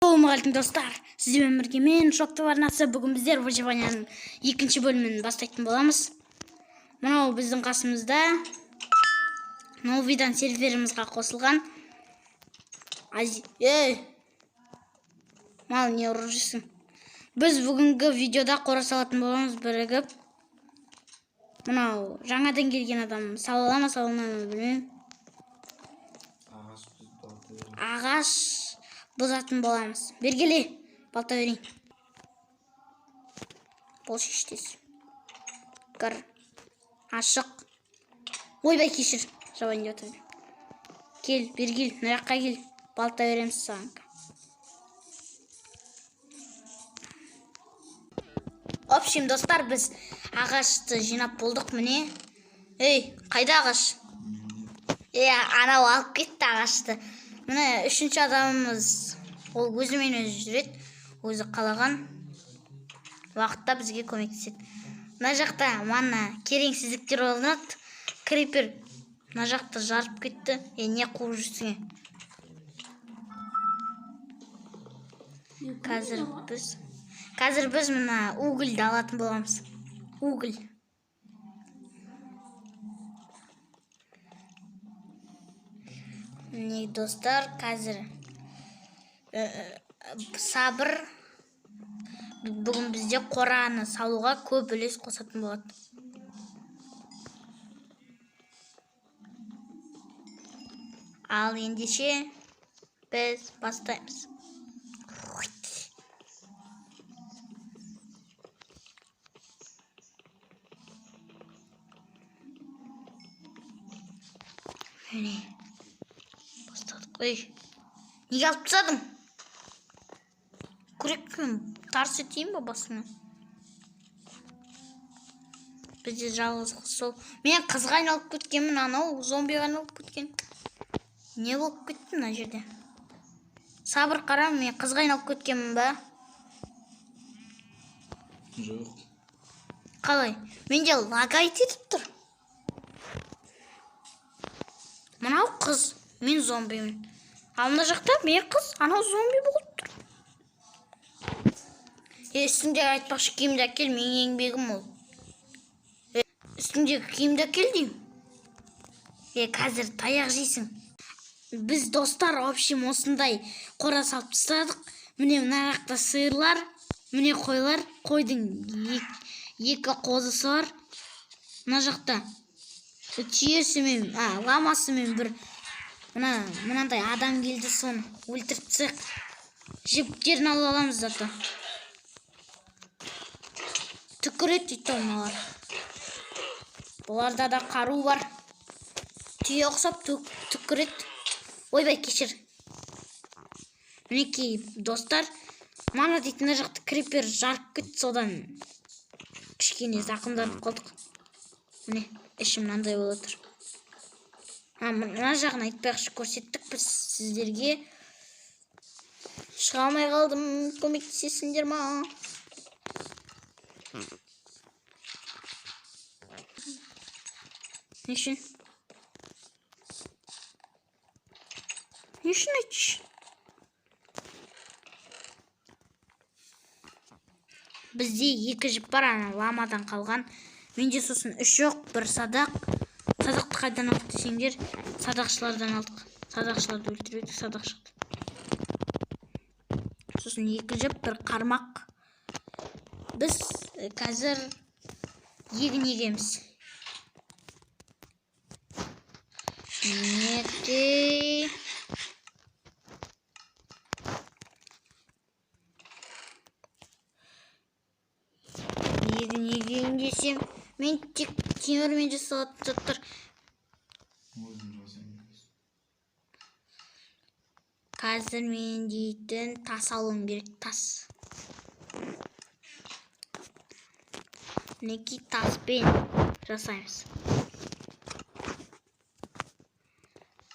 Assalamualaikum dostlar. Sizden birге мен Шоқты Варнасы. Бүгін біздер выживанияның екінші бөлімін бастайтын боламыз. Мынау біздің қасымызда новыйдан серверімізге қосылған мал не ұрып жүрсің? Біз бүгінгі видеода қора салатын боламыз бірігіп. Мынау жаңадан келген адам салалама білмеймін. Ағаш бұзатын боламыз. Бергеле, балта берейін. Бол шештес. Кір. Ашық. Ойбай кешір. Жабайын деп отырмын. Кел, бергел, мыраққа кел. Балта береміз саған. Общем, достар, біз ағашты жинап болдық міне. Ей, қайда ағаш? Анау алып кетті ағашты. Міне үшінші адамымыз, ол өзімен өзі жүреді, өзі қалаған уақытта бізге көмектеседі. Мына жақта мана кереңсіздіктер орнады, крипер мына жақта жарып кетті. Не қуып жүрсің? Қазір біз мына угілді алатын боламыз. Угіл. Не достар, қазір сабыр бүгін бізде қораны салуға көп үлес қосатын болады. Ал ендеше біз бастаймыз. Міне Ой, неге алып тастадың? Күрекпен тарс етейін ба басына? Бізде жалғыз қыз сол. Мен қызға айналып кеткенмін, анау зомбиға айналып кеткен. Не болып кетті мына жерде? Сабыр қара, мен қызға айналып кеткенмін ба? Жоқ. Қалай? Менде лагайт етіп тұр. Мынау қыз, мен зомбимін. Ал мына жақта мен қыз, анау зомби болып тұр. Үстіңдегі айтпақшы киімді әкел, менің еңбегім ол. Үстіңдегі киімді әкел деймін. Қазір таяқ жейсің. Біз достар, общем, осындай қора салып тастадық. Міне мына жақта сиырлар, міне қойлар, қойдың екі қозысы бар. Мына жақта түйесімен, ламасымен бір мынандай адам келді, соны өлтіріп тастайық. Жіптерін алып аламыз зато. Түкірет дейді олар. Бұларда да қару бар. Түйе ұқсап түкірет. Ойбай кешір. Мінекей достар, мана дейді мына жақта крипер жарып кетті, содан кішкене зақымданып қалдық. Міне ішім мынандай болып отыр. Мына жағын айтпақшы көрсеттік біз сіздерге. Шыға алмай қалдым, көмектесесіңдер ма? Не үшін? Не үшін айтшы? Бізде екі жіп бар, ламадан қалған. Менде сосын үш жоқ, бір садақ. Садақты қайдан алдық десеңдер, садақшылардан алдық. Садақшыларды өлтірдік, садақ шықты. Сосын екі жіп, бір қармақ. Біз қазір егін егеміз. Неде? Егін егейін десем, мен тек темірмен жасалатын заттар. Қазір мен дейтін тас алуым керек, тас. Мінекей таспен жасаймыз.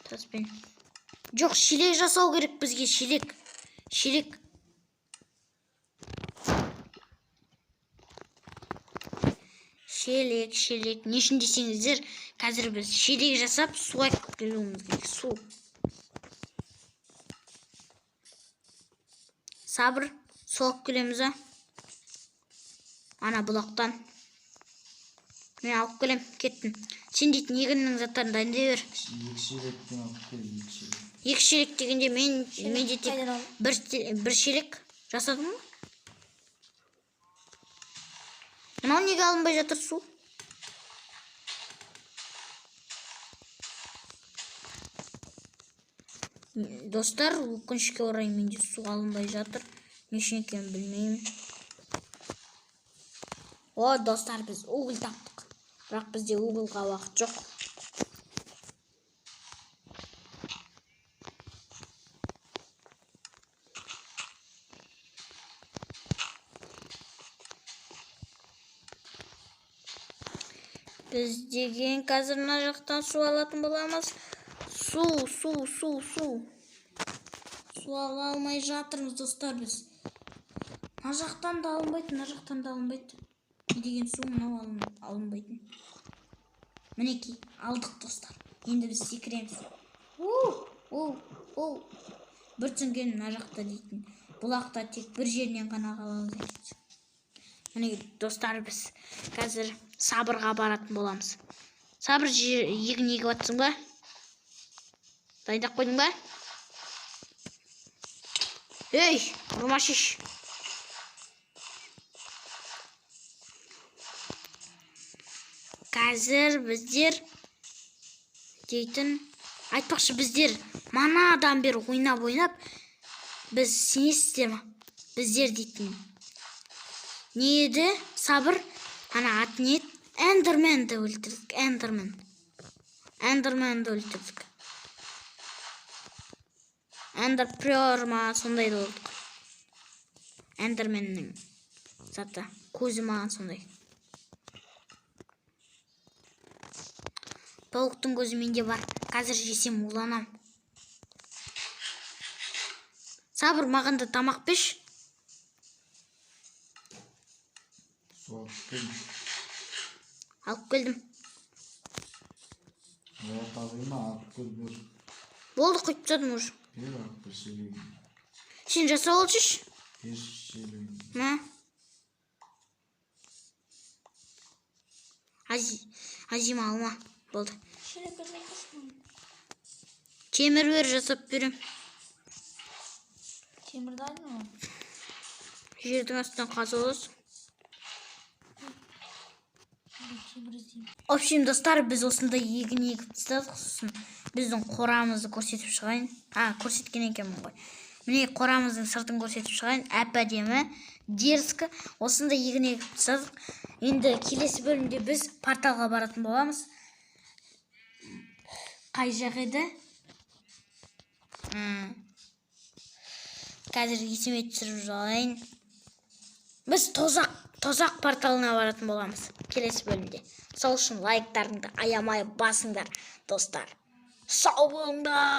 Таспен. Жоқ, шелек жасау керек бізге, шелек. Шелек. Шелек. Не үшін десеңіздер, қазір біз шелек жасап су айтып келуіміз керек, су. Sabır. Soğuk gülemize. Ana bulaktan. Men alıp gelem, kettim. Sen deytin егіннің заттарын дайындай бер. Екі шелек дегенде мен жетек бір шелек жасадым ма? Мынау неге алынбай жатыр су? Достар, өкінішке орай менде су алынбай жатыр. Не үшін екенін білмеймін. О, достар, біз уголь таптық. Бірақ бізде угольға уақыт жоқ. Біз деген қазір мына жақтан су алатын боламыз. Су ала алмай жатырмыз, достар, біз. Мына жақтан да алынбайды, мына жақтан да алынбайды. Не деген су мынау алынбайтын. Мінекей, алдық, достар. Енді біз секіреміз. Бір түсінген мына жақта дейтін. Бұлақта тек бір жерінен ғана қаламыз екен. Міне, достар, біз қазір Сабырға баратын боламыз. Сабыр, егін егіп атсың ба? Дайындап қойдың ба? Ей, ұрма шеш. Қазір біздер дейтін, айтпақшы, біздер манадан бері ойнап, біз сенесіздер ма? Біздер дейтін. Не еді? Сабыр, ана аты не еді? Эндерменді өлтірдік, Эндерменді өлтірдік. Эндерпрер ма, сондай да олдық. Эндерменнің заты, көзі маған сондай. Толықтың көзі менде бар. Қазір жесем уланам. Сабыр, маған да тамақ беш. Алып келдім. Болды, қойып тастадым уже. Сен жаса олшыш? Ма? Азима алма. Болды. Темір бер, жасап берем. Темірді айдың ма? Жердің астынан қазы оласың. Общем, достар, біз осында егін егіп тастадық. Біздің қорамызды көрсетіп шығайын. Көрсеткен екенмін ғой. Міне қорамыздың сыртын көрсетіп шығайын. Әп-әдемі, дерзкі. Осында егін егіп тастадық. Енді келесі бөлімде біз порталға баратын боламыз. Қай жақ еді? Қазір есіме түсіріп жалайын. Біз тозақ порталына баратын боламыз келесі бөлімде. Сол үшін лайктарыңды аямай басыңдар, достар. Сау болыңдар.